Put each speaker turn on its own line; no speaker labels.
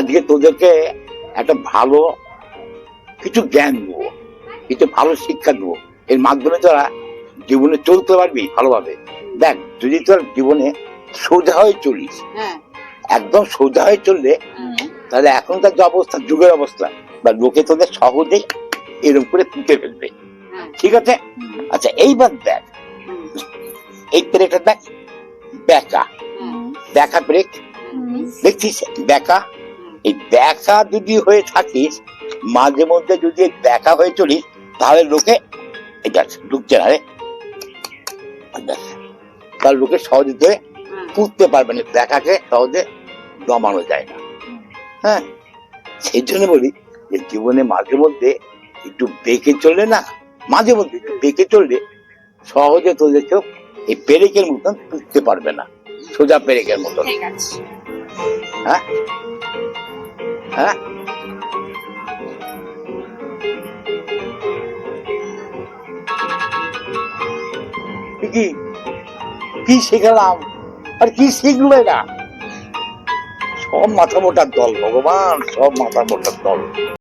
আজকে তোদেরকে একটা ভালো কিছু জ্ঞান দেবো, কিছু ভালো শিক্ষা দেবো, এর মাধ্যমে তোরা জীবনে চলতে পারবি ভালোভাবে। দেখ, যদি তোর জীবনে সোজা হয়ে চলিস, একদম সোজা হয়ে চললে তাহলে এখনকার যে অবস্থা, যুগের অবস্থা, বা লোকে তোদের সহজেই এরকম করে পুঁতে ফেলবে। ঠিক আছে? আচ্ছা, এইবার দেখ, এই ব্রেকটা দেখ, ব্যাকা ব্যাকা ব্রেক দেখছিস, ব্যাকা। এই ব্যাকা যদি হয়ে থাকিস, মাঝে মধ্যে যদি ব্যাকা হয়ে চলিস, তাহলে লোকে এটা ঢুকছে না রে, তার লোকে সহজে ধরে পুঁততে পারবে না, ব্যাকাকে সহজে দমানো যায় না। হ্যাঁ, সেই জন্য বলি যে জীবনে মাঝে মধ্যে একটু বেঁকে চললে না, মাঝে মধ্যে একটু বেঁকে চললে সহজে তোদের কেউ এই পেরেকের মতন পুঁততে পারবে না, সোজা পেরেকের মতন। হ্যাঁ হ্যাঁ, কি কি শিখালাম আর কি শিখলো এরা? সব মাথা মোটার দল ভগবান, সব মাথা মোটার দল।